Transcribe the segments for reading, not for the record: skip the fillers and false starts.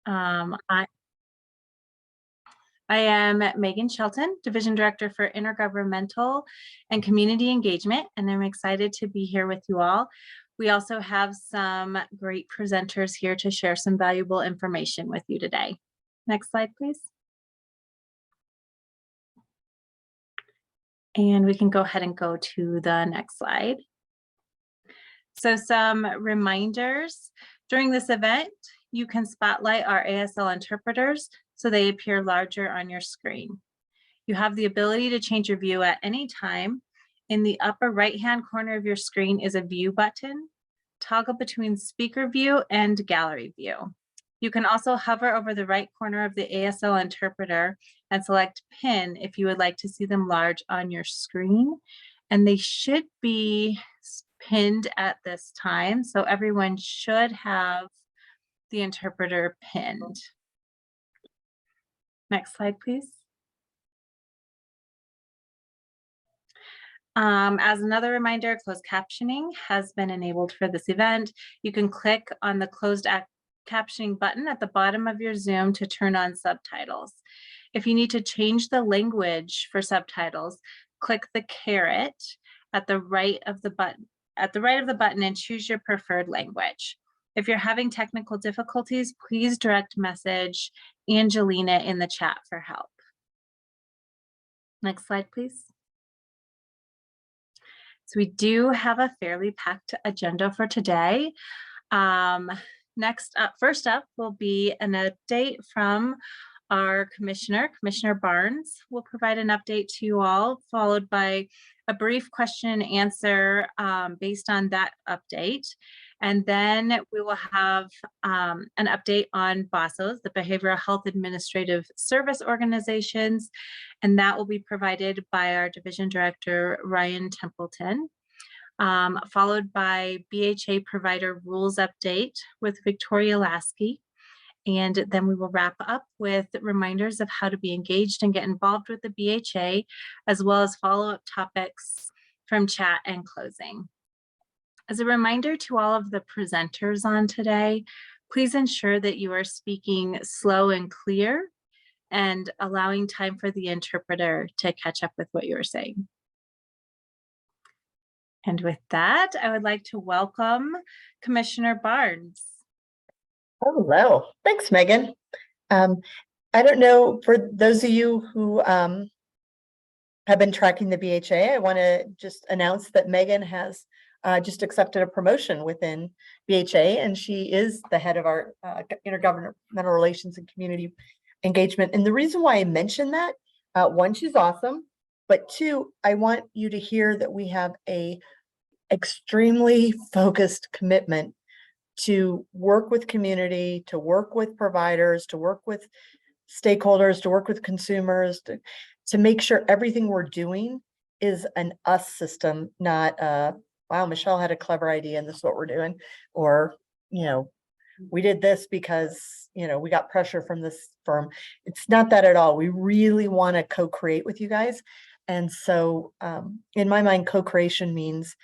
I am Megan Shelton, Division Director for Intergovernmental and Community Engagement, and I'm excited to be here with you all. We also have some great presenters here to share some valuable information with you today. Next slide, please. And we can go ahead and go to the next slide. So some reminders. During this event, you can spotlight our ASL interpreters so they appear larger on your screen. You have the ability to change your view at any time. In the upper right-hand corner of your screen is a view button. Toggle between speaker view and gallery view. You can also hover over the right corner of the ASL interpreter and select pin if you would like to see them large on your screen. And they should be pinned at this time, so everyone should have the interpreter pinned. Next slide, please. As another reminder, closed captioning has been enabled for this event. You can click on the closed captioning button at the bottom of your Zoom to turn on subtitles. If you need to change the language for subtitles, click the caret at the right of the button and choose your preferred language. If you're having technical difficulties, please direct message Angelina in the chat for help. Next slide, please. So we do have a fairly packed agenda for today. First up will be an update from our Commissioner Barnes will provide an update to you all, followed by a brief question and answer based on that update. And then we will have an update on BHASOs, the Behavioral Health Administrative Service Organizations, and that will be provided by our Division Director, Ryan Templeton, followed by BHA Provider Rules Update with Victoria Lasky. And then we will wrap up with reminders of how to be engaged and get involved with the BHA, as well as follow-up topics from chat and closing. As a reminder to all of the presenters on today, please ensure that you are speaking slow and clear and allowing time for the interpreter to catch up with what you are saying. And with that, I would like to welcome Commissioner Barnes. Hello, thanks, Megan. I don't know, for those of you who have been tracking the BHA, I want to just announce that Megan has just accepted a promotion within BHA, and she is the head of our intergovernmental relations and community engagement. And the reason why I mention that, one, she's awesome, but two, I want you to hear that we have a extremely focused commitment to work with community, to work with providers, to work with stakeholders, to work with consumers, to make sure everything we're doing is an us system, not wow, Michelle had a clever idea and this is what we're doing, or, you know, we did this because, you know, we got pressure from this firm. It's not that at all. We really want to co-create with you guys. And so in my mind, co-creation means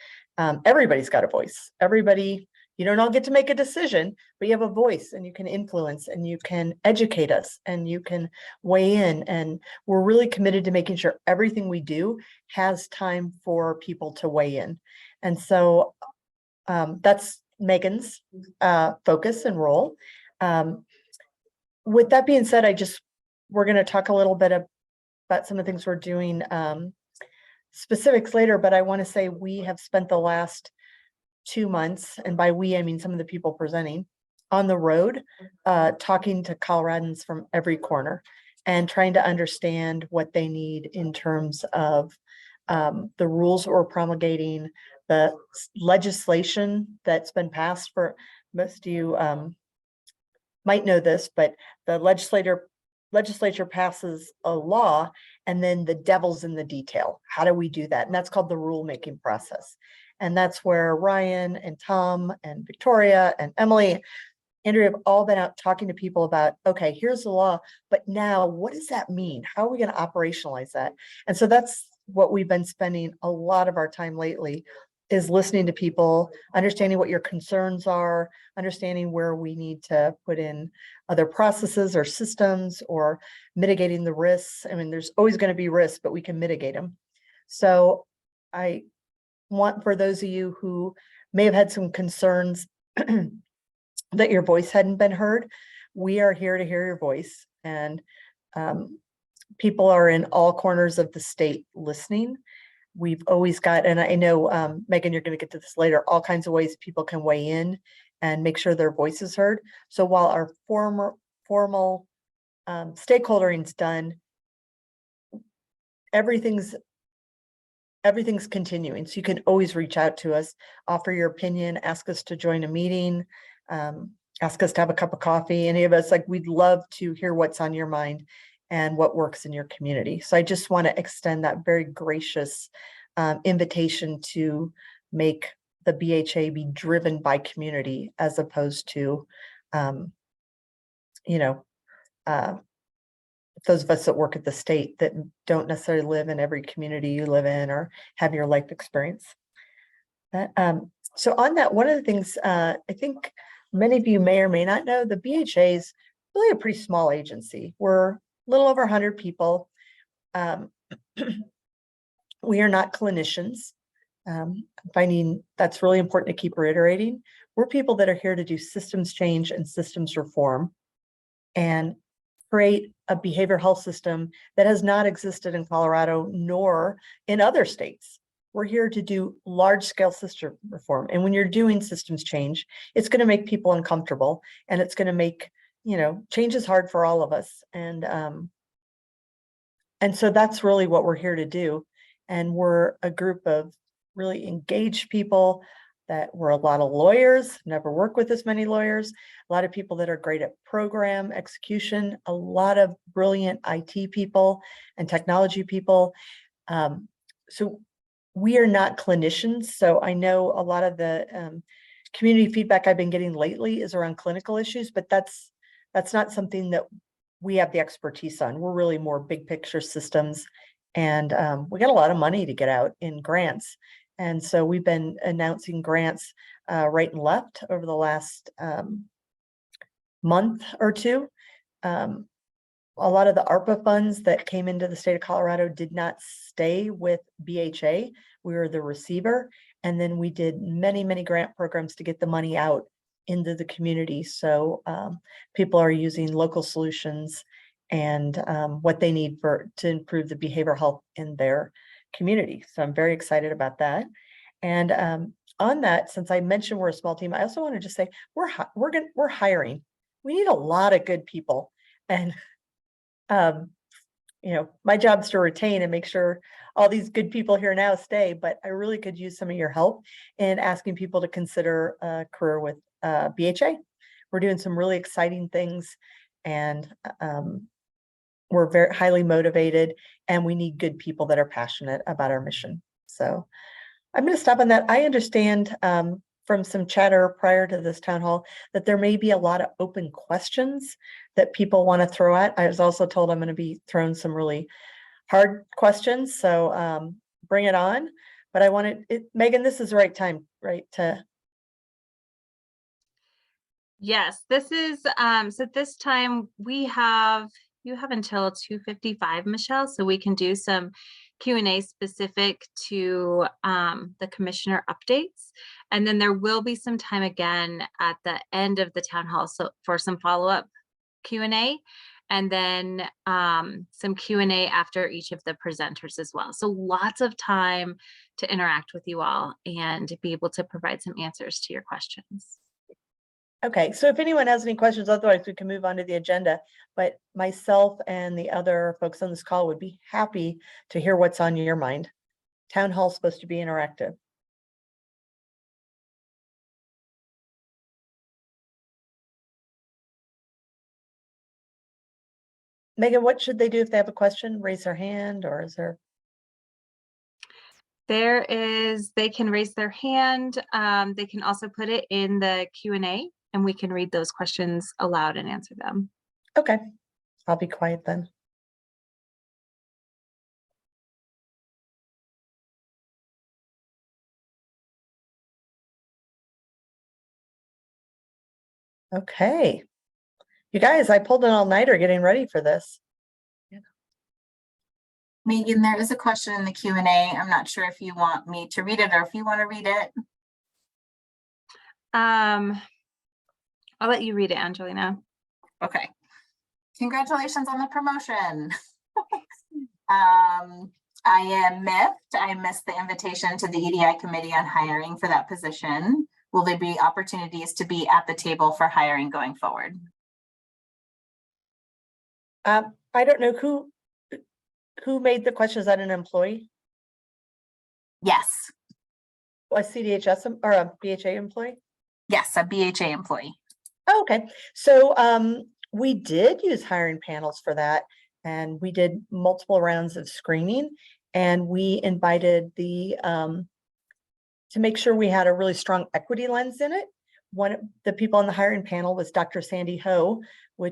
everybody's got a voice. Everybody, you don't all get to make a decision, but you have a voice and you can influence and you can educate us and you can weigh in. And we're really committed to making sure everything we do has time for people to weigh in. And so that's Megan's focus and role. With that being said, we're going to talk a little bit about some of the things we're doing, specifics later, but I want to say we have spent the last 2 months, and by we, I mean some of the people presenting, on the road, talking to Coloradans from every corner and trying to understand what they need in terms of the rules that we're promulgating, the legislation that's been passed. For most of you might know this, but the legislature passes a law and then the devil's in the detail. How do we do that? And that's called the rulemaking process. And that's where Ryan and Tom and Victoria and Emily, Andrea have all been out talking to people about, okay, here's the law, but now what does that mean? How are we going to operationalize that? And so that's what we've been spending a lot of our time lately, is listening to people, understanding what your concerns are, understanding where we need to put in other processes or systems or mitigating the risks. I mean, there's always going to be risks, but we can mitigate them. So I want, for those of you who may have had some concerns that your voice hadn't been heard, we are here to hear your voice. And people are in all corners of the state listening. We've always got, and I know, Megan, you're going to get to this later, all kinds of ways people can weigh in and make sure their voice is heard. So while our formal stakeholdering's done, everything's continuing. So you can always reach out to us, offer your opinion, ask us to join a meeting, ask us to have a cup of coffee. Any of us, like, we'd love to hear what's on your mind and what works in your community. So I just want to extend that very gracious invitation to make the BHA be driven by community as opposed to, those of us that work at the state that don't necessarily live in every community you live in or have your life experience. So on that, one of the things I think many of you may or may not know, the BHA is really a pretty small agency. We're a little over 100 people. We are not clinicians. I'm finding that's really important to keep reiterating. We're people that are here to do systems change and systems reform and create a behavioral health system that has not existed in Colorado nor in other states. We're here to do large-scale system reform. And when you're doing systems change, it's going to make people uncomfortable, and it's going to make, change is hard for all of us. And so that's really what we're here to do. And we're a group of really engaged people that we're a lot of lawyers, never worked with as many lawyers, a lot of people that are great at program execution, a lot of brilliant IT people and technology people. So we are not clinicians. So I know a lot of the community feedback I've been getting lately is around clinical issues, but that's not something that we have the expertise on. We're really more big picture systems. And we got a lot of money to get out in grants. And so we've been announcing grants right and left over the last month or two. A lot of the ARPA funds that came into the state of Colorado did not stay with BHA. We were the receiver. And then we did many, many grant programs to get the money out into the community. So people are using local solutions and what they need to improve the behavioral health in their community. So I'm very excited about that. And on that, since I mentioned we're a small team, I also want to just say we're hiring. We need a lot of good people. And my job is to retain and make sure all these good people here now stay, but I really could use some of your help in asking people to consider a career with BHA. We're doing some really exciting things, and we're very highly motivated, and we need good people that are passionate about our mission. So I'm going to stop on that. I understand from some chatter prior to this town hall that there may be a lot of open questions that people want to throw at. I was also told I'm going to be throwing some really hard questions, so bring it on. But I wanted Megan, this is the right time, right? Yes, this is so this time you have until 2:55, Michelle, so we can do some Q&A specific to the commissioner updates. And then there will be some time again at the end of the town hall so for some follow-up Q&A, and then some Q&A after each of the presenters as well. So lots of time to interact with you all and be able to provide some answers to your questions. Okay, so if anyone has any questions, otherwise we can move on to the agenda. But myself and the other folks on this call would be happy to hear what's on your mind. Town hall's supposed to be interactive. Megan, what should they do if they have a question? Raise their hand, or is there? They can raise their hand. They can also put it in the Q&A and we can read those questions aloud and answer them. Okay, I'll be quiet then. Okay. You guys, I pulled an all-nighter getting ready for this. Megan, there is a question in the Q&A. I'm not sure if you want me to read it or if you want to read it. I'll let you read it, Angelina. Okay. Congratulations on the promotion. I am miffed. I missed the invitation to the EDI committee on hiring for that position. Will there be opportunities to be at the table for hiring going forward? I don't know who made the question. Is that an employee? Yes. A CDHS or a BHA employee? Yes, a BHA employee. Oh, okay. So we did use hiring panels for that, and we did multiple rounds of screening, and we invited to make sure we had a really strong equity lens in it. One of the people on the hiring panel was Dr. Sandy Ho, who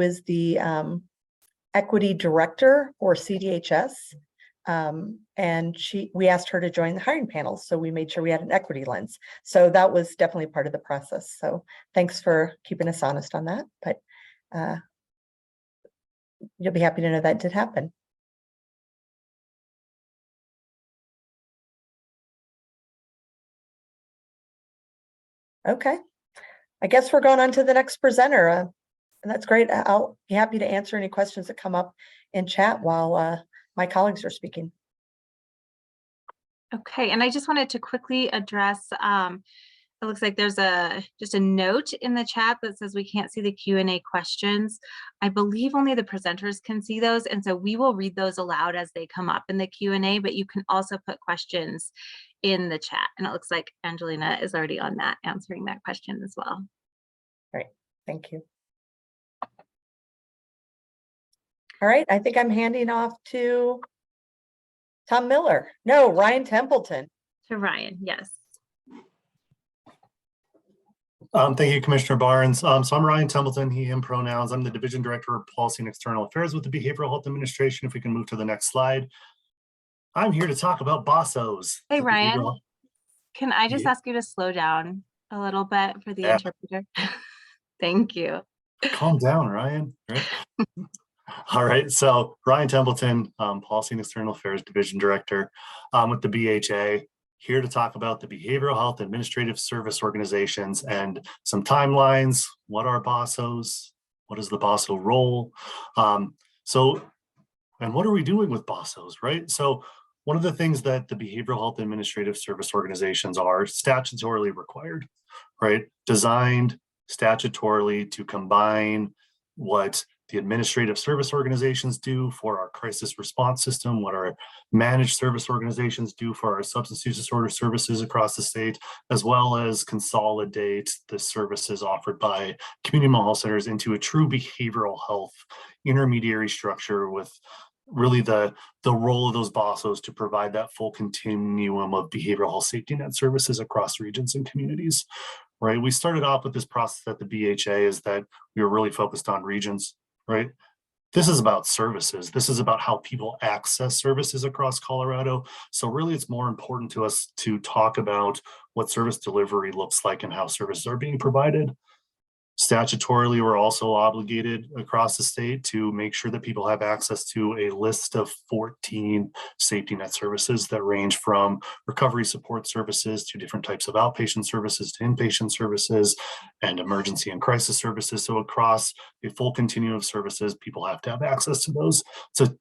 is the equity director for CDHS. And we asked her to join the hiring panel. So we made sure we had an equity lens. So that was definitely part of the process. So thanks for keeping us honest on that, but you'll be happy to know that did happen. Okay, I guess we're going on to the next presenter. And that's great. I'll be happy to answer any questions that come up in chat while my colleagues are speaking. Okay, and I just wanted to quickly address, it looks like there's just a note in the chat that says we can't see the Q&A questions. I believe only the presenters can see those, and so we will read those aloud as they come up in the Q&A, but you can also put questions in the chat, and it looks like Angelina is already on that, answering that question as well. Great, thank you. All right, I think I'm handing off to Tom Miller. No, Ryan Templeton. To Ryan, yes. Thank you, Commissioner Barnes. So I'm Ryan Templeton, he, him pronouns. I'm the Division Director of Policy and External Affairs with the Behavioral Health Administration. If we can move to the next slide. I'm here to talk about BHASOs. Hey, Ryan, can I just ask you to slow down a little bit for the interpreter? Thank you. Calm down, Ryan. Right? All right, so Ryan Templeton, Policy and External Affairs Division Director with the BHA, here to talk about the Behavioral Health Administrative Service Organizations and some timelines. What are BHASOs? What is the BHASO role? And what are we doing with BHASOs, right? So one of the things that the Behavioral Health Administrative Service Organizations are statutorily required, right? Designed statutorily to combine what the administrative service organizations do for our crisis response system, what our managed service organizations do for our substance use disorder services across the state, as well as consolidate the services offered by community mental health centers into a true behavioral health intermediary structure with really the role of those BHASOs to provide that full continuum of behavioral health safety net services across regions and communities, right? We started off with this process at the BHA is that we were really focused on regions, right? This is about services. This is about how people access services across Colorado. So really it's more important to us to talk about what service delivery looks like and how services are being provided. Statutorily, we're also obligated across the state to make sure that people have access to a list of 14 safety net services that range from recovery support services to different types of outpatient services to inpatient services and emergency and crisis services. So across a full continuum of services, people have to have access to those. It's a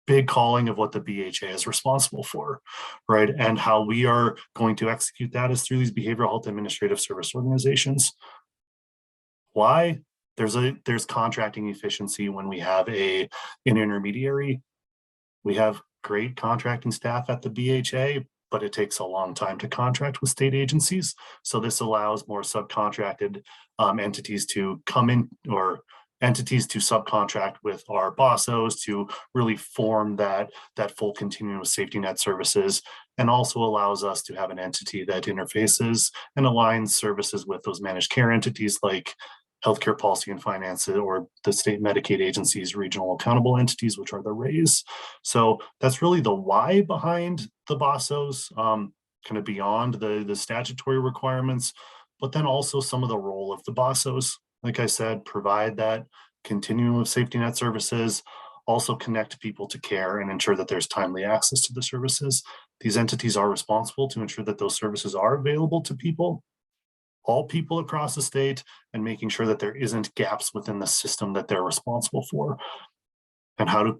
big calling of what the BHA is responsible for, right? And how we are going to execute that is through these behavioral health administrative service organizations. Why? There's contracting efficiency when we have an intermediary. We have great contracting staff at the BHA, but it takes a long time to contract with state agencies. So this allows more subcontracted entities to come in, or entities to subcontract with our BHASOs to really form that full continuum of safety net services, and also allows us to have an entity that interfaces and aligns services with those managed care entities like healthcare policy and finance, or the state Medicaid agencies, regional accountable entities, which are the RAIs. So that's really the why behind the BHASOs, kind of beyond the statutory requirements. but then also some of the role of the BHASOs. Like I said, provide that continuum of safety net services, also connect people to care and ensure that there's timely access to the services. These entities are responsible to ensure that those services are available to people, all people across the state, and making sure that there isn't gaps within the system that they're responsible for. And how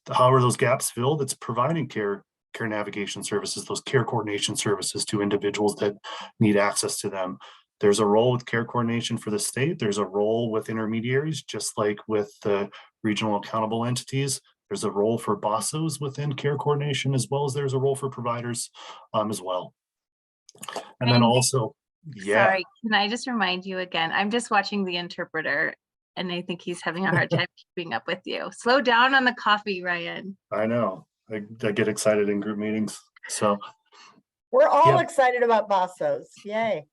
are those gaps filled? It's providing care navigation services, those care coordination services to individuals that need access to them. There's a role with care coordination for the state. There's a role with intermediaries, just like with the regional accountable entities. There's a role for BHASOs within care coordination, as well as there's a role for providers as well. And then also, yeah. Sorry, can I just remind you again? I'm just watching the interpreter and I think he's having a hard time keeping up with you. Slow down on the coffee, Ryan. I know. I get excited in group meetings. So We're all yeah. excited about BHASOs. Yay.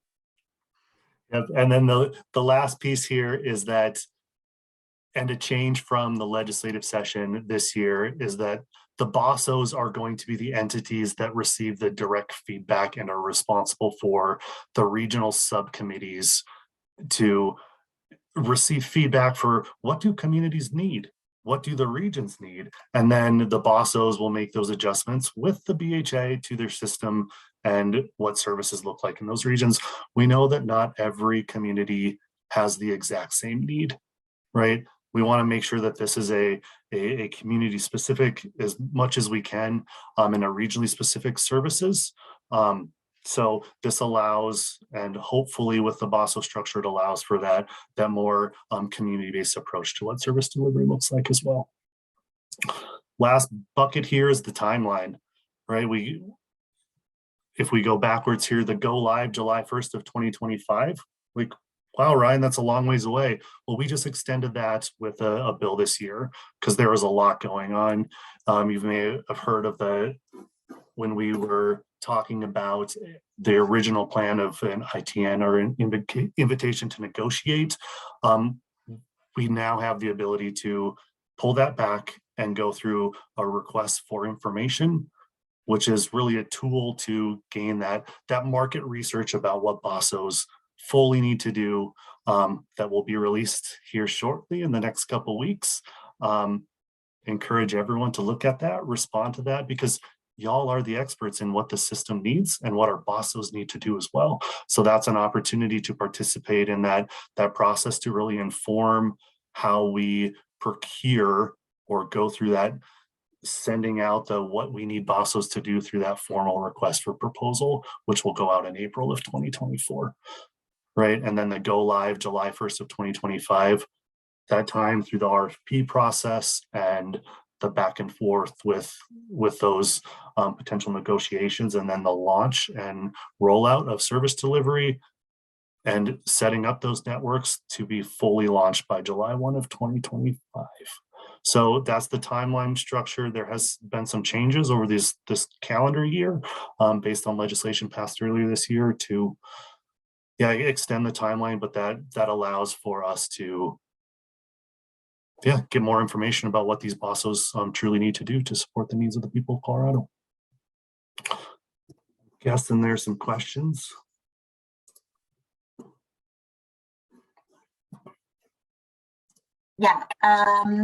Yep. And then the last piece here is that, and a change from the legislative session this year, is that the BHASOs are going to be the entities that receive the direct feedback and are responsible for the regional subcommittees to receive feedback for what do communities need? What do the regions need? And then the BHASOs will make those adjustments with the BHA to their system and what services look like in those regions. We know that not every community has the exact same need, right? We want to make sure that this is a community specific as much as we can in a regionally specific services. So this allows, and hopefully with the BHASO structure, it allows for that more community-based approach to what service delivery looks like as well. Last bucket here is the timeline, right? If we go backwards here, the go live July 1st of 2025, like, wow, Ryan, that's a long ways away. Well, we just extended that with a bill this year because there was a lot going on. You may have heard of when we were talking about the original plan of an ITN or an invitation to negotiate. We now have the ability to pull that back and go through a request for information, which is really a tool to gain that market research about what BHASOs fully need to do, that will be released here shortly in the next couple of weeks. Encourage everyone to look at that, respond to that, because y'all are the experts in what the system needs and what our BHASOs need to do as well. So that's an opportunity to participate in that process to really inform how we procure or go through that, sending out what we need BHASOs to do through that formal request for proposal, which will go out in April of 2024, right? And then the go live July 1st of 2025, that time through the RFP process and the back and forth with those potential negotiations, and then the launch and rollout of service delivery and setting up those networks to be fully launched by July 1 of 2025. So that's the timeline structure. There has been some changes over this calendar year based on legislation passed earlier this year to extend the timeline, but that allows for us to get more information about what these BHASOs truly need to do to support the needs of the people of Colorado. Guessing there's some questions. Yeah,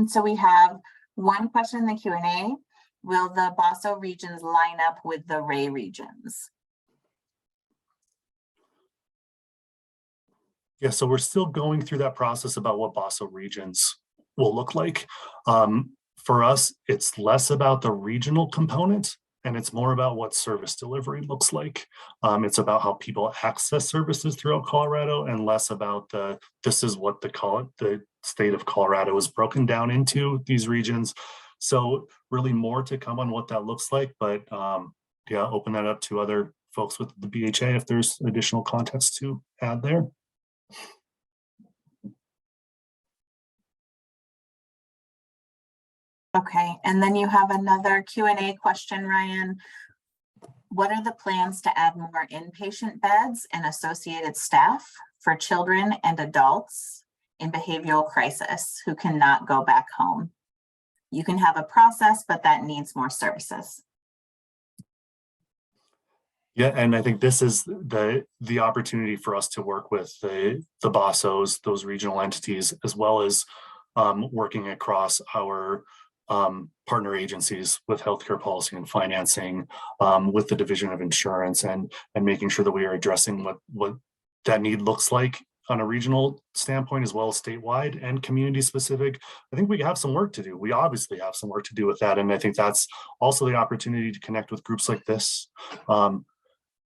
so we have one question in the Q&A. Will the BHASO regions line up with the RAE regions? Yeah, so we're still going through that process about what BHASO regions will look like. For us, it's less about the regional component and it's more about what service delivery looks like. It's about how people access services throughout Colorado and less about this is what the state of Colorado is broken down into these regions. So really more to come on what that looks like, but open that up to other folks with the BHA if there's additional context to add there. Okay, and then you have another Q&A question, Ryan. What are the plans to add more inpatient beds and associated staff for children and adults in behavioral crisis who cannot go back home? You can have a process, but that needs more services. Yeah, and I think this is the opportunity for us to work with the BHASOs, those regional entities, as well as working across our partner agencies with healthcare policy and financing, with the Division of Insurance, and making sure that we are addressing what that need looks like on a regional standpoint as well as statewide and community specific. I think we have some work to do. We obviously have some work to do with that, and I think that's also the opportunity to connect with groups like this.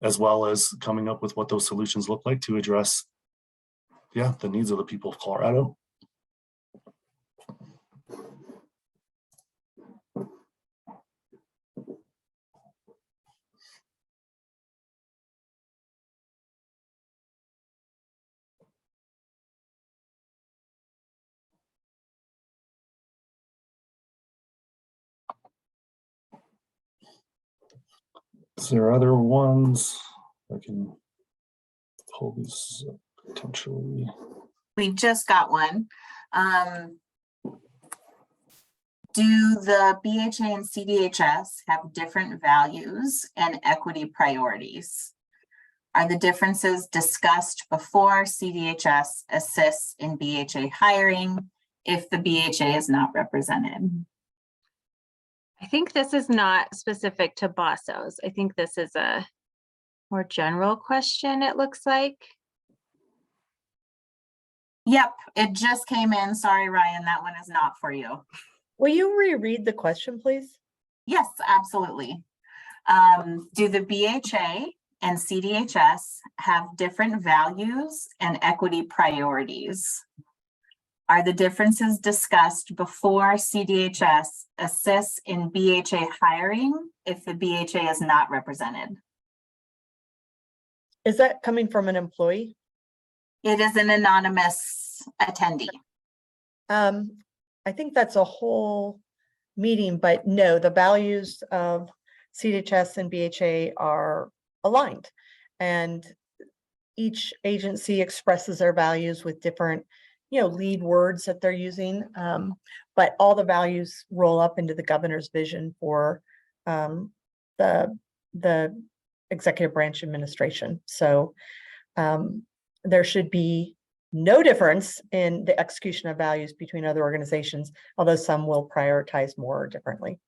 As well as coming up with what those solutions look like to address, the needs of the people of Colorado. Is there other ones I can pull these up potentially? We just got one. Do the BHA and CDHS have different values and equity priorities? Are the differences discussed before CDHS assists in BHA hiring if the BHA is not represented? I think this is not specific to BHASOs. I think this is a more general question, it looks like. Yep, it just came in. Sorry, Ryan, that one is not for you. Will you reread the question, please? Yes, absolutely. Do the BHA and CDHS have different values and equity priorities? Are the differences discussed before CDHS assists in BHA hiring if the BHA is not represented? Is that coming from an employee? It is an anonymous attendee. I think that's a whole meeting, but no, the values of CDHS and BHA are aligned, and each agency expresses their values with different, lead words that they're using. But all the values roll up into the governor's vision for the executive branch administration. So there should be no difference in the execution of values between other organizations, although some will prioritize more differently.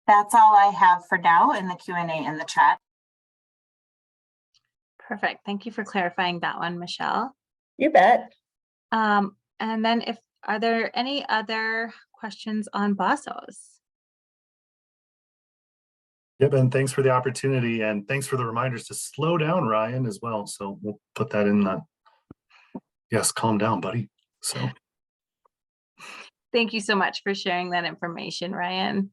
That's all I have for now in the Q&A in the chat. Perfect. Thank you for clarifying that one, Michelle. You bet. And then are there any other questions on BHASOs? Yep, and thanks for the opportunity, and thanks for the reminders to slow down, Ryan, as well. So we'll put that in the, yes, calm down, buddy. So Thank you so much for sharing that information, Ryan.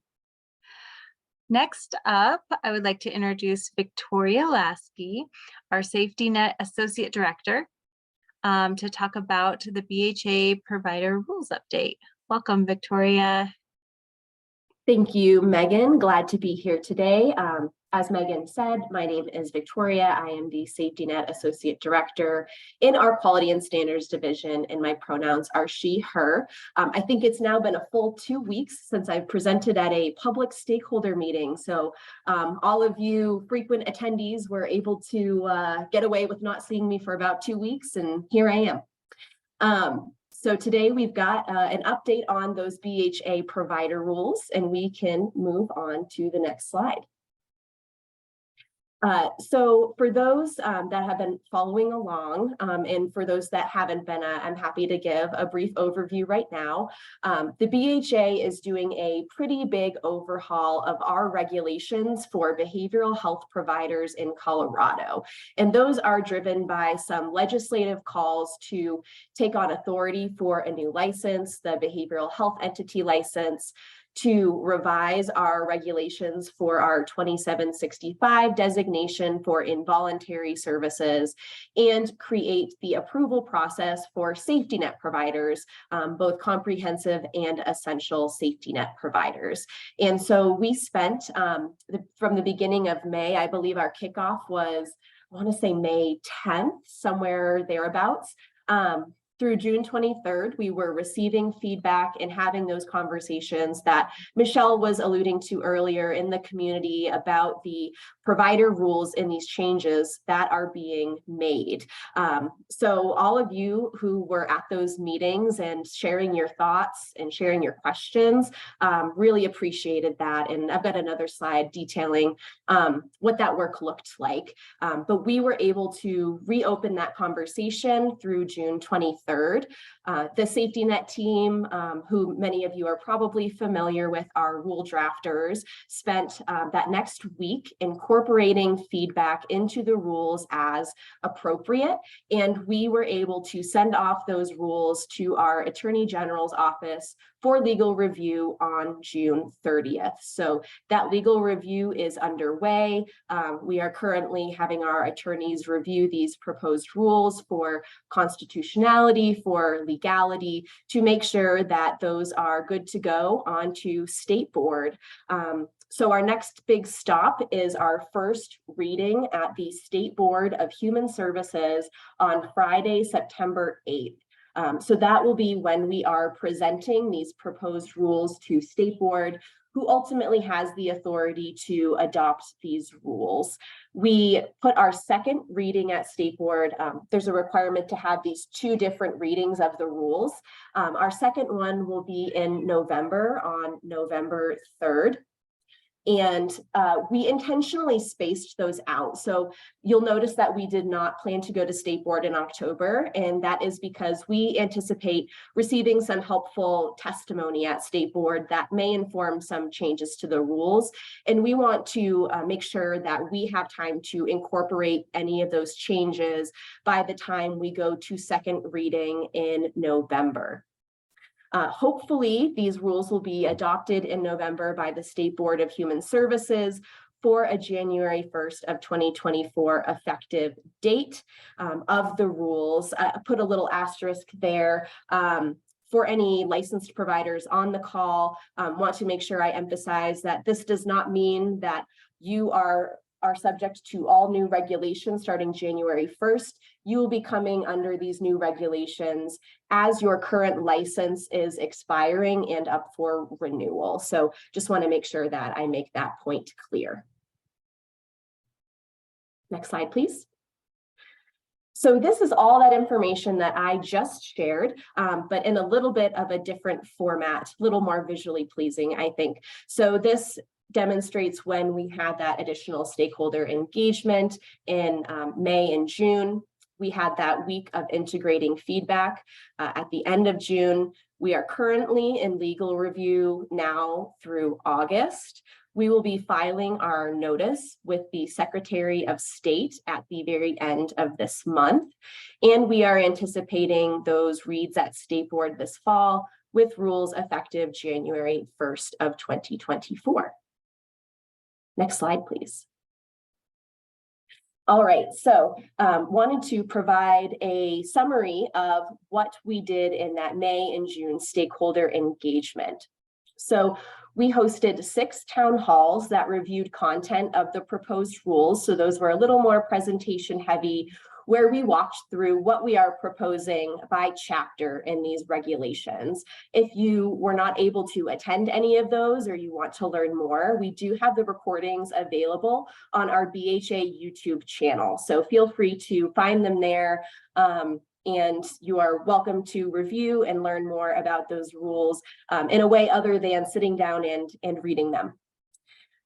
Next up, I would like to introduce Victoria Lasky, our Safety Net Associate Director, to talk about the BHA provider rules update. Welcome, Victoria. Thank you, Megan. Glad to be here today. As Megan said, my name is Victoria. I am the Safety Net Associate Director in our Quality and Standards Division, and my pronouns are she, her. I think it's now been a full 2 weeks since I've presented at a public stakeholder meeting. So all of you frequent attendees were able to get away with not seeing me for about 2 weeks, and here I am. So today we've got an update on those BHA provider rules, and we can move on to the next slide. So for those that have been following along, and for those that haven't been, I'm happy to give a brief overview right now. The BHA is doing a pretty big overhaul of our regulations for behavioral health providers in Colorado. And those are driven by some legislative calls to take on authority for a new license, the behavioral health entity license, to revise our regulations for our 2765 designation for involuntary services, and create the approval process for safety net providers, both comprehensive and essential safety net providers. And so we spent, from the beginning of May, I believe our kickoff was, I want to say May 10th, somewhere thereabouts. through June 23rd, we were receiving feedback and having those conversations that Michelle was alluding to earlier in the community about the provider rules and these changes that are being made. So all of you who were at those meetings and sharing your thoughts and sharing your questions, really appreciated that. And I've got another slide detailing what that work looked like. But we were able to reopen that conversation through June 23rd. The safety net team, who many of you are probably familiar with, our rule drafters, spent that next week incorporating feedback into the rules as appropriate. And we were able to send off those rules to our Attorney General's office for legal review on June 30th. So that legal review is underway. We are currently having our attorneys review these proposed rules for constitutionality, for legality, to make sure that those are good to go onto state board. So our next big stop is our first reading at the State Board of Human Services on Friday, September 8th. So that will be when we are presenting these proposed rules to State Board, who ultimately has the authority to adopt these rules. We put our second reading at State Board. There's a requirement to have these 2 different readings of the rules. Our second one will be in November, on November 3rd. And we intentionally spaced those out. So you'll notice that we did not plan to go to State Board in October. And that is because we anticipate receiving some helpful testimony at State Board that may inform some changes to the rules. And we want to make sure that we have time to incorporate any of those changes by the time we go to second reading in November. Hopefully, these rules will be adopted in November by the State Board of Human Services for a January 1st of 2024 effective date of the rules. I put a little asterisk there. For any licensed providers on the call, want to make sure I emphasize that this does not mean that you are subject to all new regulations starting January 1st. You will be coming under these new regulations as your current license is expiring and up for renewal. So just want to make sure that I make that point clear. Next slide, please. So this is all that information that I just shared, but in a little bit of a different format, a little more visually pleasing, I think. So this demonstrates when we had that additional stakeholder engagement in May and June. We had that week of integrating feedback at the end of June. We are currently in legal review now through August. We will be filing our notice with the Secretary of State at the very end of this month. And we are anticipating those reads at State Board this fall with rules effective January 1st of 2024. Next slide, please. All right, so wanted to provide a summary of what we did in that May and June stakeholder engagement. So we hosted 6 town halls that reviewed content of the proposed rules. So those were a little more presentation heavy, where we walked through what we are proposing by chapter in these regulations. If you were not able to attend any of those or you want to learn more, we do have the recordings available on our BHA YouTube channel. So feel free to find them there. And you are welcome to review and learn more about those rules in a way other than sitting down and reading them.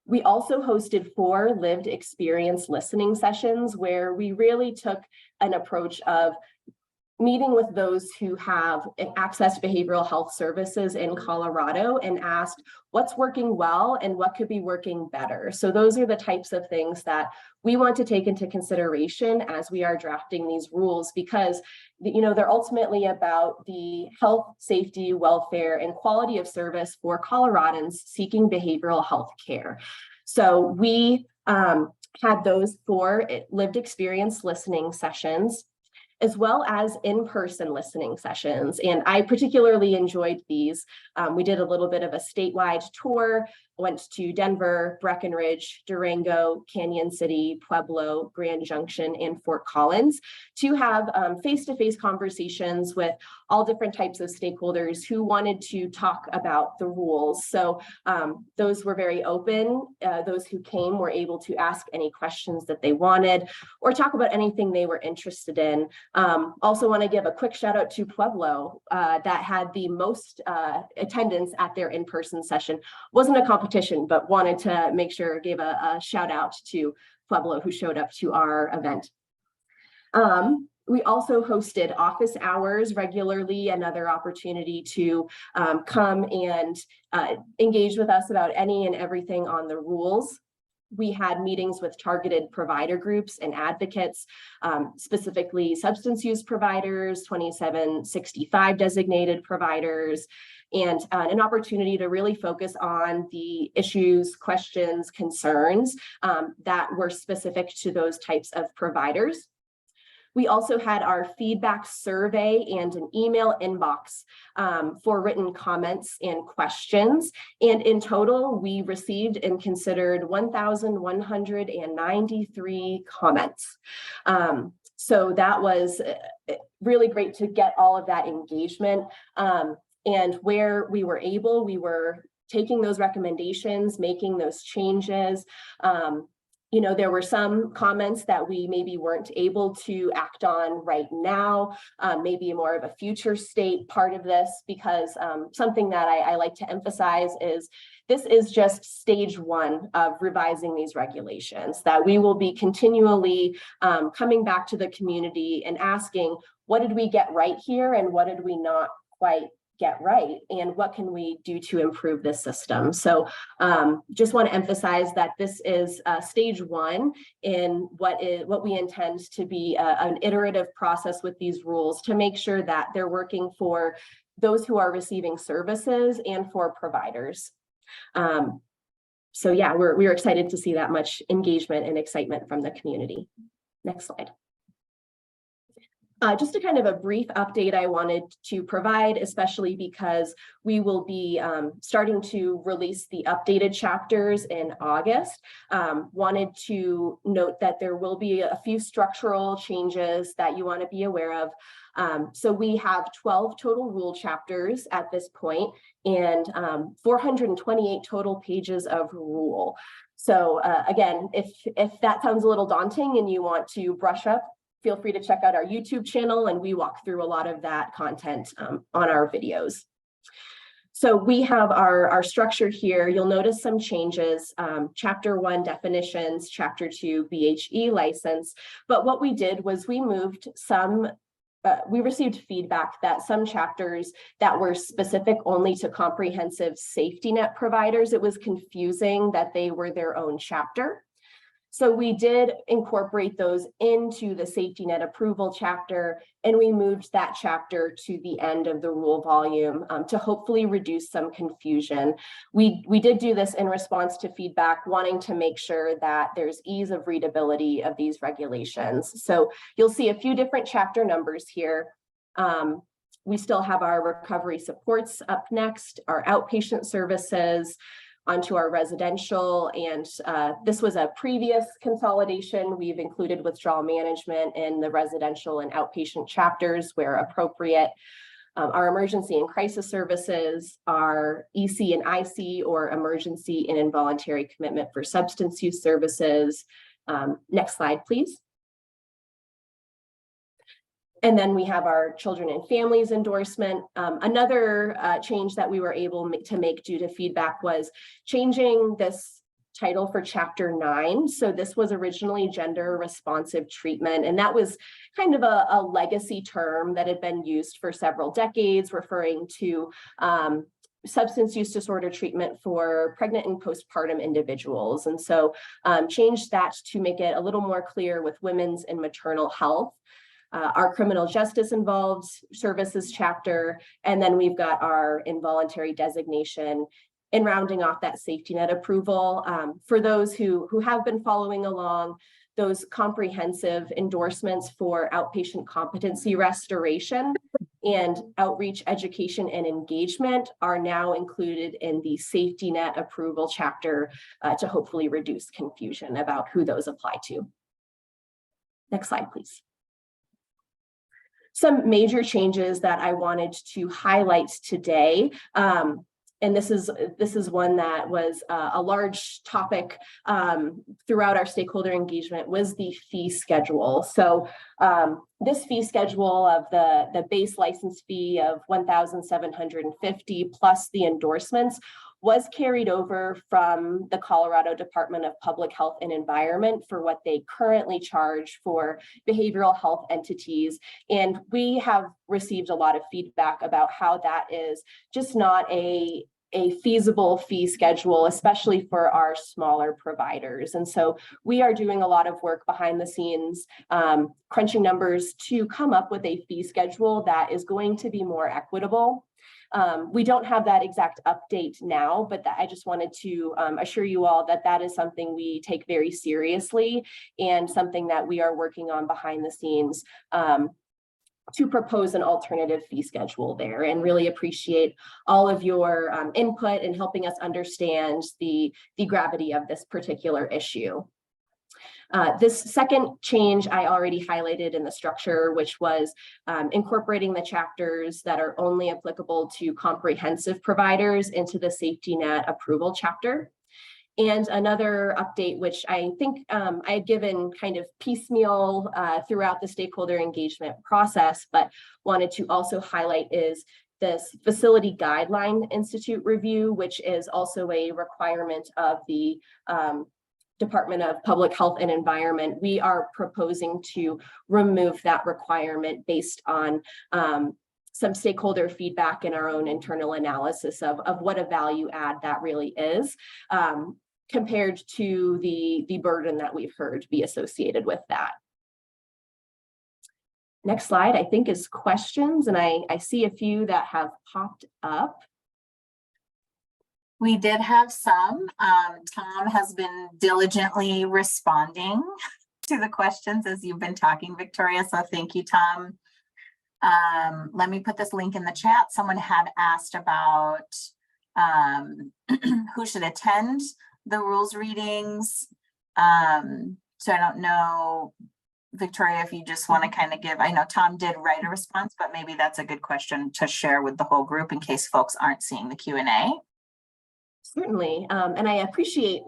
We also hosted 4 lived experience listening sessions where we really took an approach of meeting with those who have accessed behavioral health services in Colorado and asked what's working well and what could be working better. So those are the types of things that we want to take into consideration as we are drafting these rules, because they're ultimately about the health, safety, welfare, and quality of service for Coloradans seeking behavioral health care. So we had those 4 lived experience listening sessions, as well as in-person listening sessions. And I particularly enjoyed these. We did a little bit of a statewide tour went to Denver, Breckenridge, Durango, Canyon City, Pueblo, Grand Junction, and Fort Collins to have face-to-face conversations with all different types of stakeholders who wanted to talk about the rules. So those were very open. Those who came were able to ask any questions that they wanted or talk about anything they were interested in. Also want to give a quick shout out to Pueblo that had the most attendance at their in-person session. Wasn't a competition, but wanted to make sure, gave a shout out to Pueblo who showed up to our event. We also hosted office hours regularly, another opportunity to come and engage with us about any and everything on the rules. We had meetings with targeted provider groups and advocates, specifically substance use providers, 2765 designated providers, and an opportunity to really focus on the issues, questions, concerns that were specific to those types of providers. We also had our feedback survey and an email inbox for written comments and questions. And in total, we received and considered 1,193 comments. So that was really great to get all of that engagement. And where we were able, we were taking those recommendations, making those changes. You know, there were some comments that we maybe weren't able to act on right now, maybe more of a future state part of this, because something that I like to emphasize is this is just stage one of revising these regulations, that we will be continually coming back to the community and asking, what did we get right here and what did we not quite get right, and what can we do to improve this system? So just want to emphasize that this is stage one in what we intend to be an iterative process with these rules to make sure that they're working for those who are receiving services and for providers. So yeah, we're excited to see that much engagement and excitement from the community. Next slide. Just a kind of a brief update I wanted to provide, especially because we will be starting to release the updated chapters in August. Wanted to note that there will be a few structural changes that you want to be aware of. So we have 12 total rule chapters at this point and 428 total pages of rule. So again, if that sounds a little daunting and you want to brush up, feel free to check out our YouTube channel, and we walk through a lot of that content on our videos. So we have our structure here. You'll notice some changes, chapter 1 definitions, chapter 2 BHE license. But what we did was we moved some, we received feedback that some chapters that were specific only to comprehensive safety net providers, it was confusing that they were their own chapter. So we did incorporate those into the safety net approval chapter, and we moved that chapter to the end of the rule volume to hopefully reduce some confusion. We did do this in response to feedback, wanting to make sure that there's ease of readability of these regulations. So you'll see a few different chapter numbers here. We still have our recovery supports up next, our outpatient services, onto our residential, and this was a previous consolidation. We've included withdrawal management in the residential and outpatient chapters where appropriate. Our emergency and crisis services, our EC and IC, or emergency and involuntary commitment for substance use services. Next slide, please. And then we have our children and families endorsement. Another change that we were able to make due to feedback was changing this title for chapter 9. So this was originally gender responsive treatment, and that was kind of a legacy term that had been used for several decades, referring to substance use disorder treatment for pregnant and postpartum individuals. And so changed that to make it a little more clear with women's and maternal health. Our criminal justice involved services chapter, and then we've got our involuntary designation and rounding off that safety net approval. For those who have been following along, those comprehensive endorsements for outpatient competency restoration and outreach, education, and engagement are now included in the safety net approval chapter to hopefully reduce confusion about who those apply to. Next slide, please. Some major changes that I wanted to highlight today. And this is one that was a large topic throughout our stakeholder engagement, was the fee schedule. So this fee schedule of the base license fee of $1,750 plus the endorsements was carried over from the Colorado Department of Public Health and Environment for what they currently charge for behavioral health entities. And we have received a lot of feedback about how that is just not a feasible fee schedule, especially for our smaller providers. And so we are doing a lot of work behind the scenes, crunching numbers to come up with a fee schedule that is going to be more equitable. We don't have that exact update now, but I just wanted to assure you all that that is something we take very seriously and something that we are working on behind the scenes to propose an alternative fee schedule there, and really appreciate all of your input in helping us understand the gravity of this particular issue. This second change I already highlighted in the structure, which was incorporating the chapters that are only applicable to comprehensive providers into the safety net approval chapter. And another update, which I think I had given kind of piecemeal throughout the stakeholder engagement process, but wanted to also highlight, is this Facility Guideline Institute review, which is also a requirement of the Department of Public Health and Environment. We are proposing to remove that requirement based on some stakeholder feedback and our own internal analysis of what a value add that really is, compared to the burden that we've heard be associated with that. Next slide, I think, is questions, and I see a few that have popped up. We did have some. Tom has been diligently responding to the questions as you've been talking, Victoria, so thank you, Tom. Let me put this link in the chat. Someone had asked about who should attend the rules readings. So I don't know, Victoria, if you just want to kind of give, I know Tom did write a response, but maybe that's a good question to share with the whole group in case folks aren't seeing the Q&A. Certainly, and I appreciate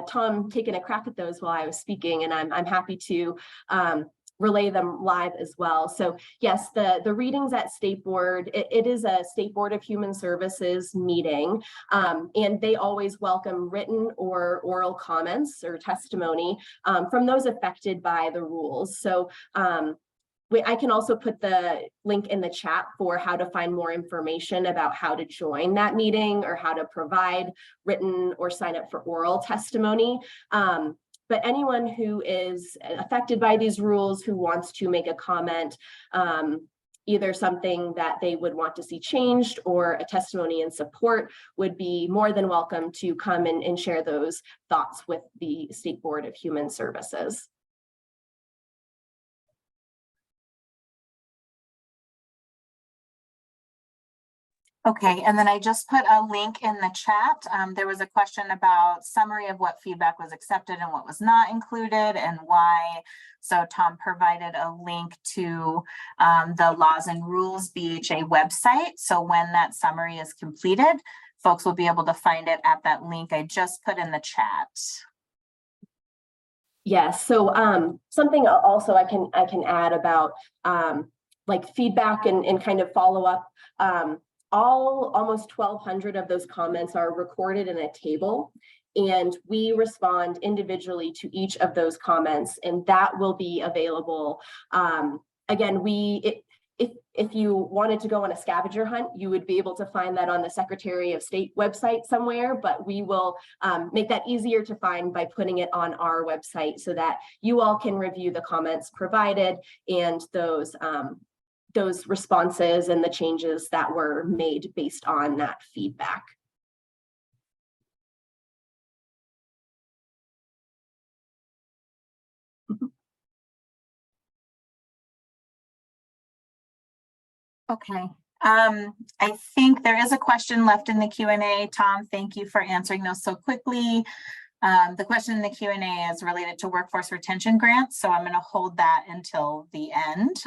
Tom taking a crack at those while I was speaking, and I'm happy to relay them live as well. So yes, the readings at State Board, it is a State Board of Human Services meeting, and they always welcome written or oral comments or testimony from those affected by the rules. So I can also put the link in the chat for how to find more information about how to join that meeting or how to provide written or sign up for oral testimony. But anyone who is affected by these rules, who wants to make a comment, either something that they would want to see changed or a testimony in support, would be more than welcome to come and share those thoughts with the State Board of Human Services. Okay, and then I just put a link in the chat. There was a question about summary of what feedback was accepted and what was not included and why. So Tom provided a link to the Laws and Rules BHA website. So when that summary is completed, folks will be able to find it at that link I just put in the chat. Yes, so something also I can add about like feedback and kind of follow up. Almost 1,200 of those comments are recorded in a table, and we respond individually to each of those comments, and that will be available. Again, if you wanted to go on a scavenger hunt, you would be able to find that on the Secretary of State website somewhere, but we will make that easier to find by putting it on our website so that you all can review the comments provided and those responses and the changes that were made based on that feedback. Okay. I think there is a question left in the Q&A. Tom, thank you for answering those so quickly. The question in the Q&A is related to workforce retention grants, so I'm going to hold that until the end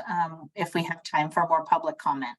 if we have time for more public comment.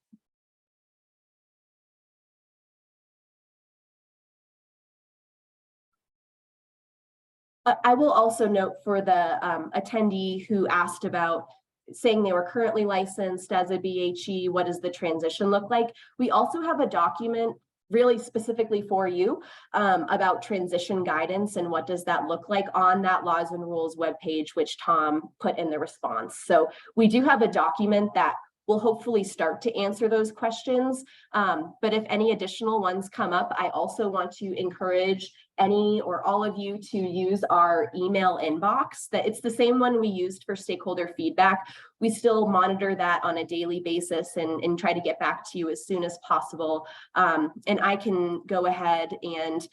I will also note for the attendee who asked about saying they were currently licensed as a BHE, what does the transition look like? We also have a document really specifically for you about transition guidance and what does that look like on that laws and rules webpage, which Tom put in the response. So we do have a document that will hopefully start to answer those questions. But if any additional ones come up, I also want to encourage any or all of you to use our email inbox. That it's the same one we used for stakeholder feedback. We still monitor that on a daily basis and try to get back to you as soon as possible. And I can go ahead and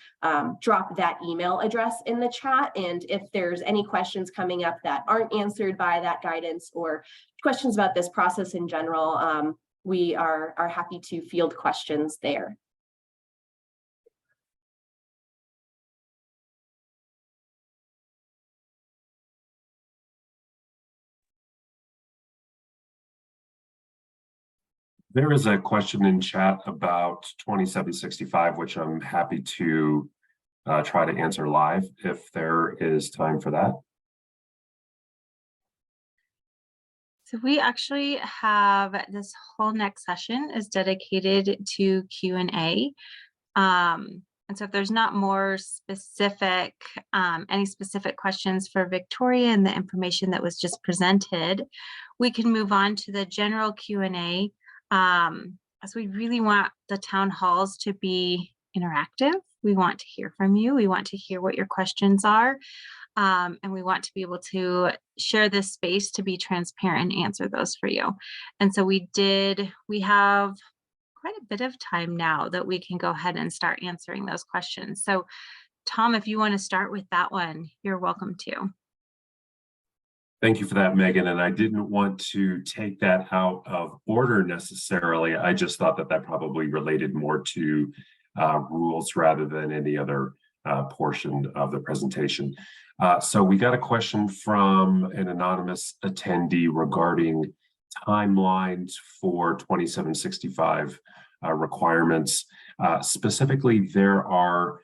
drop that email address in the chat. And if there's any questions coming up that aren't answered by that guidance or questions about this process in general, we are happy to field questions there. There is a question in chat about 2765, which I'm happy to try to answer live if there is time for that. So we actually have this whole next session is dedicated to Q&A. And so if there's not more specific, any specific questions for Victoria and the information that was just presented, we can move on to the general Q&A. As we really want the town halls to be interactive. We want to hear from you. We want to hear what your questions are. And we want to be able to share this space to be transparent and answer those for you. And so we have quite a bit of time now that we can go ahead and start answering those questions. So Tom, if you want to start with that one, you're welcome to. Thank you for that, Megan. And I didn't want to take that out of order necessarily. I just thought that probably related more to rules rather than any other portion of the presentation. So we got a question from an anonymous attendee regarding timelines for 2765 requirements. Specifically, there are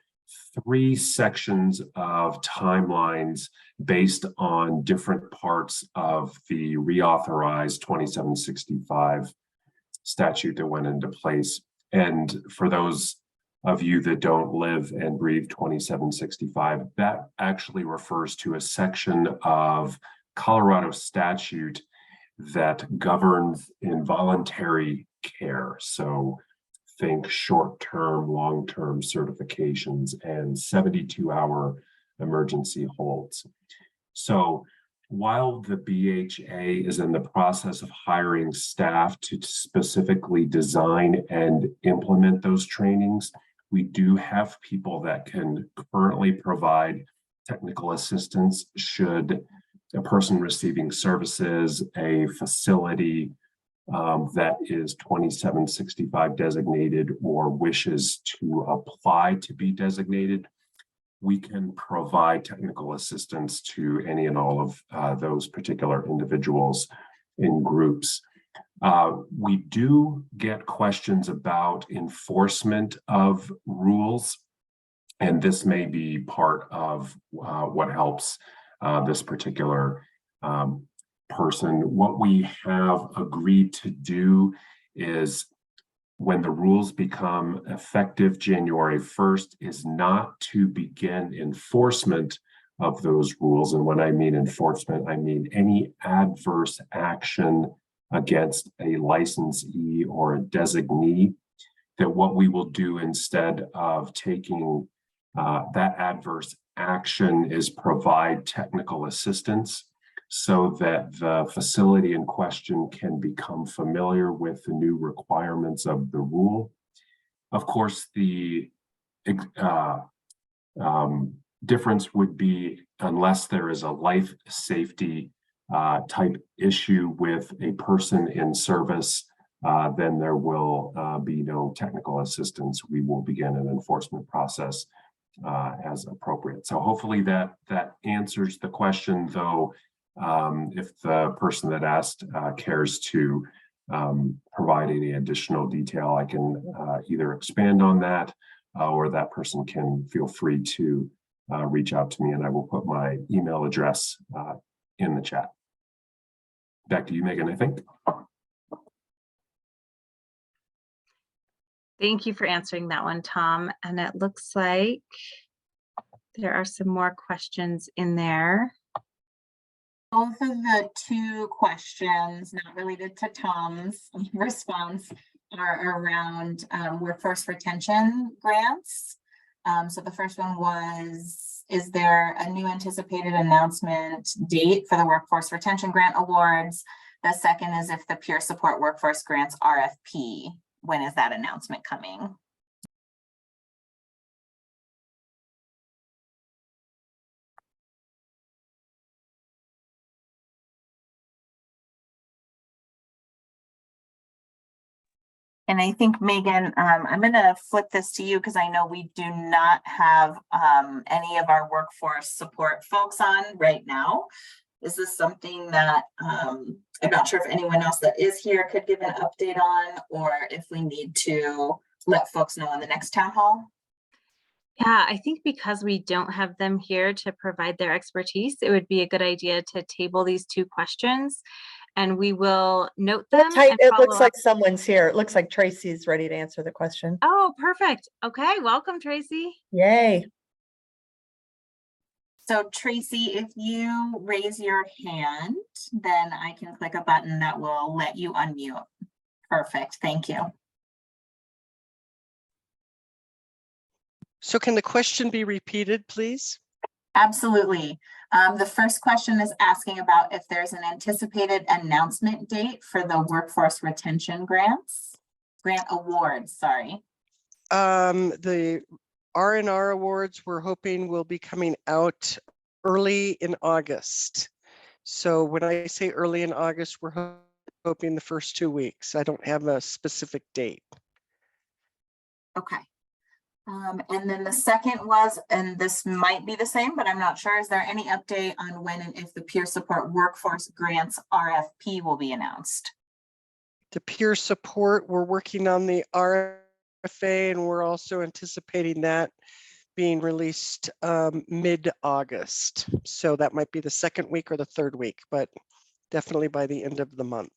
3 sections of timelines based on different parts of the reauthorized 2765 statute that went into place. And for those of you that don't live and breathe 2765, that actually refers to a section of Colorado statute that governs involuntary care. So think short-term, long-term certifications and 72-hour emergency holds. So while the BHA is in the process of hiring staff to specifically design and implement those trainings, we do have people that can currently provide technical assistance should a person receiving services, a facility that is 2765 designated or wishes to apply to be designated, we can provide technical assistance to any and all of those particular individuals in groups. We do get questions about enforcement of rules, and this may be part of what helps this particular person. What we have agreed to do is when the rules become effective January 1st is not to begin enforcement of those rules. And when I mean enforcement, I mean any adverse action against a licensee or a designee, that what we will do instead of taking that adverse action is provide technical assistance so that the facility in question can become familiar with the new requirements of the rule. Of course, the difference would be unless there is a life safety type issue with a person in service then there will be no technical assistance. We will begin an enforcement process as appropriate. So hopefully that answers the question, though. If the person that asked cares to provide any additional detail, I can either expand on that or that person can feel free to reach out to me, and I will put my email address in the chat. Back to you, Megan, I think. Thank you for answering that one, Tom. And it looks like there are some more questions in there. Both of the two questions not related to Tom's response are around workforce retention grants. So the first one was, is there a new anticipated announcement date for the workforce retention grant awards? The second is if the peer support workforce grants RFP, when is that announcement coming? And I think, Megan, I'm going to flip this to you because I know we do not have any of our workforce support folks on right now. Is this something that I'm not sure if anyone else that is here could give an update on, or if we need to let folks know in the next town hall? Yeah, I think because we don't have them here to provide their expertise, it would be a good idea to table these two questions, and we will note them. And It follow looks like up. someone's here. It looks like Tracy's ready to answer the question. Oh, perfect. Okay, welcome, Tracy. Yay. So Tracy, if you raise your hand, then I can click a button that will let you unmute. Perfect, thank you. So can the question be repeated, please? Absolutely. The first question is asking about if there's an anticipated announcement date for the workforce retention grant awards, sorry. The R&R awards we're hoping will be coming out early in August. So when I say early in August, we're hoping the first 2 weeks. I don't have a specific date. Okay. And then the second was, and this might be the same, but I'm not sure. Is there any update on when and if the peer support workforce grants RFP will be announced? The peer support, we're working on the RFA, and we're also anticipating that being released mid-August. So that might be the second week or the third week, but definitely by the end of the month.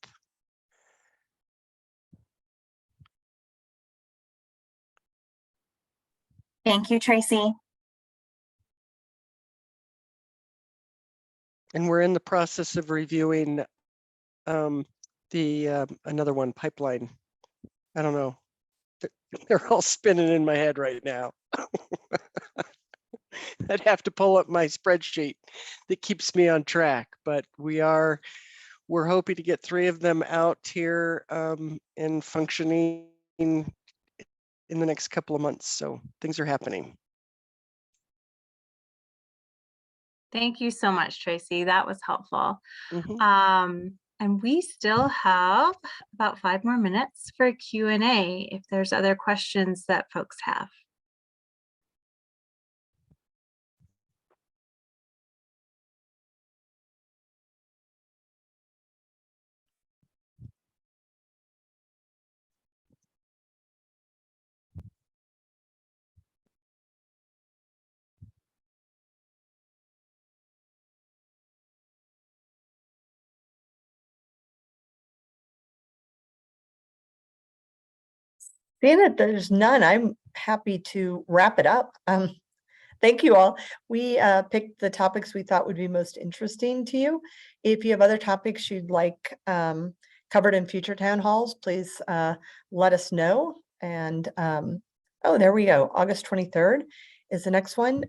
Thank you, Tracy. And we're in the process of reviewing another one, pipeline. I don't know. They're all spinning in my head right now. I'd have to pull up my spreadsheet that keeps me on track, but we're hoping to get 3 of them out here and functioning in the next couple of months. So things are happening. Thank you so much, Tracy. That was helpful. Mm-hmm. And we still have about 5 more minutes for Q&A if there's other questions that folks have. Being that there's none, I'm happy to wrap it up. Thank you all. We picked the topics we thought would be most interesting to you. If you have other topics you'd like covered in future town halls, please let us know. And oh, there we go. August 23rd is the next one.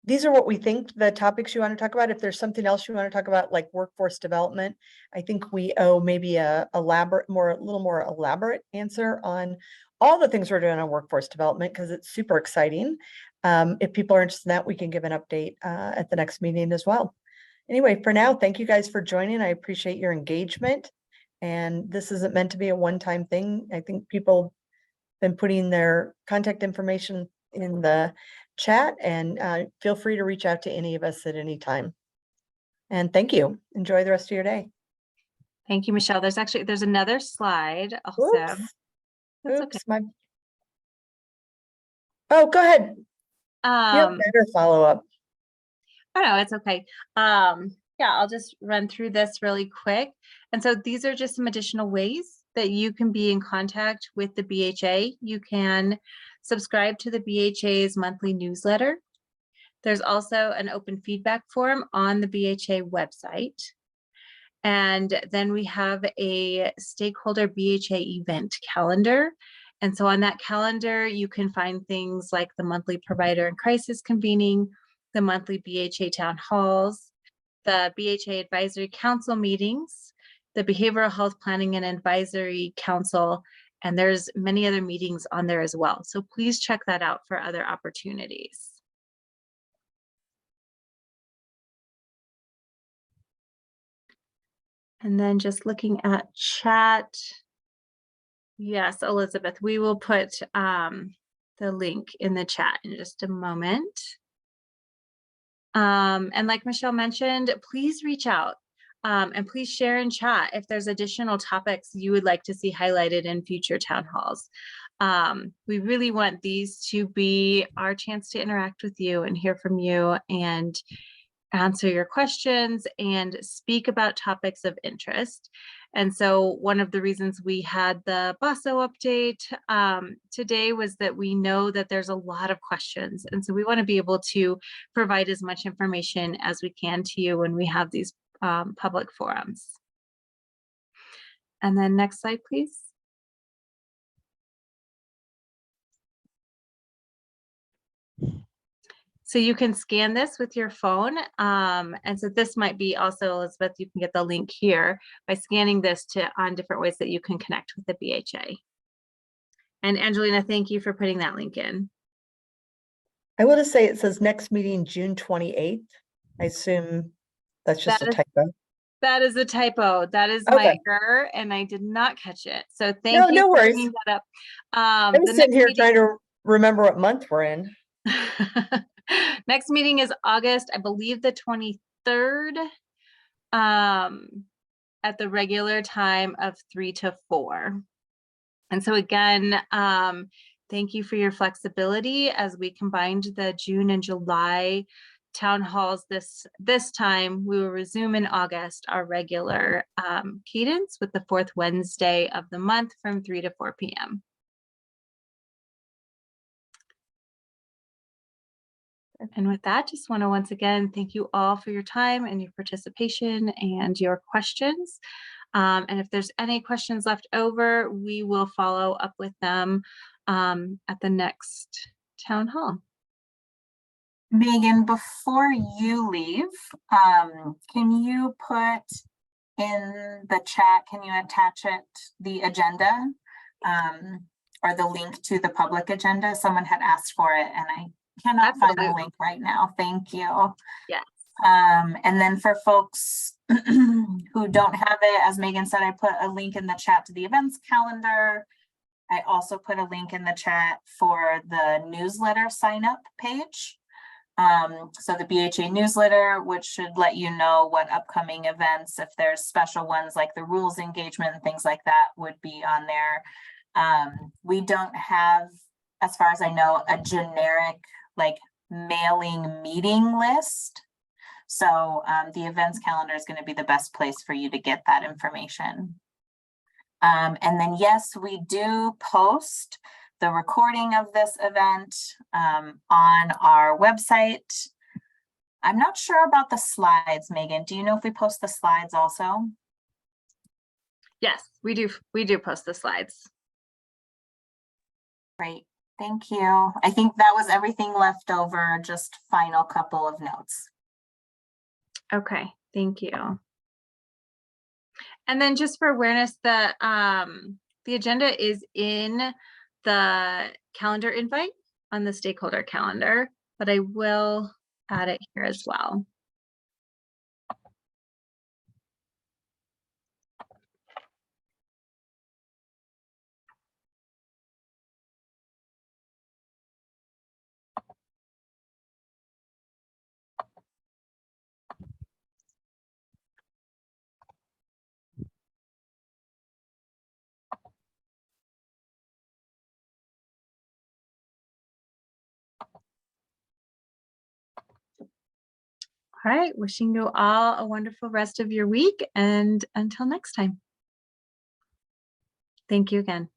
These are what we think the topics you want to talk about. If there's something else you want to talk about, like workforce development, I think we owe maybe a little more elaborate answer on all the things we're doing on workforce development, because it's super exciting. If people are interested in that, we can give an update at the next meeting as well. Anyway, for now, thank you guys for joining. I appreciate your engagement. And this isn't meant to be a one-time thing. I think people been putting their contact information in the chat, and feel free to reach out to any of us at any time. And thank you. Enjoy the rest of your day. Thank you, Michelle. There's another slide also. Oops. That's okay. Oops, oh, go ahead. You have Um, better follow-up. Oh, no, it's okay. Yeah, I'll just run through this really quick. And so these are just some additional ways that you can be in contact with the BHA. You can subscribe to the BHA's monthly newsletter. There's also an open feedback form on the BHA website. And then we have a stakeholder BHA event calendar. And so on that calendar, you can find things like the monthly provider and crisis convening, the monthly BHA town halls, the BHA advisory council meetings, the behavioral health planning and advisory council, and there's many other meetings on there as well. So please check that out for other opportunities. And then just looking at chat. Yes, Elizabeth, we will put the link in the chat in just a moment. And like Michelle mentioned, please reach out and please share in chat if there's additional topics you would like to see highlighted in future town halls. We really want these to be our chance to interact with you and hear from you and answer your questions and speak about topics of interest. And so one of the reasons we had the BHASO update today was that we know that there's a lot of questions. And so we want to be able to provide as much information as we can to you when we have these public forums. And then next slide, please. So you can scan this with your phone. And so this might be also, Elizabeth, you can get the link here by scanning this on different ways that you can connect with the BHA. And Angelina, thank you for putting that link in. I will just say it says next meeting, June 28th. I assume that's just a typo. That is a typo. That is my error, and I did not catch it. So thank you for bringing that up. I was sitting here trying to remember what month we're in. Next meeting is August, I believe the 23rd, at the regular time of 3 to 4. And so again, thank you for your flexibility as we combined the June and July town halls. This time we will resume in August our regular cadence with the 4th Wednesday of the month from 3 to 4 p.m. And with that, just want to once again thank you all for your time and your participation and your questions. And if there's any questions left over, we will follow up with them at the next town hall. Megan, before you leave, can you put in the chat, can you attach the agenda or the link to the public agenda? Someone had asked for it and I cannot find the link right now. Thank you. Yes. And then for folks who don't have it, as Megan said, I put a link in the chat to the events calendar. I also put a link in the chat for the newsletter sign up page. So the BHA newsletter, which should let you know what upcoming events, if there's special ones like the rules engagement and things like that, would be on there. We don't have, as far as I know, a generic like mailing meeting list. So the events calendar is going to be the best place for you to get that information. And then yes, we do post the recording of this event on our website. I'm not sure about the slides, Megan. Do you know if we post the slides also? Yes, we do. We do post the slides. Great. Thank you. I think that was everything left over, just final couple of notes. Okay, thank you. And then just for awareness, the agenda is in the calendar invite on the stakeholder calendar, but I will add it here as well. right, wishing you all a wonderful rest of your week and until next time. Thank you again.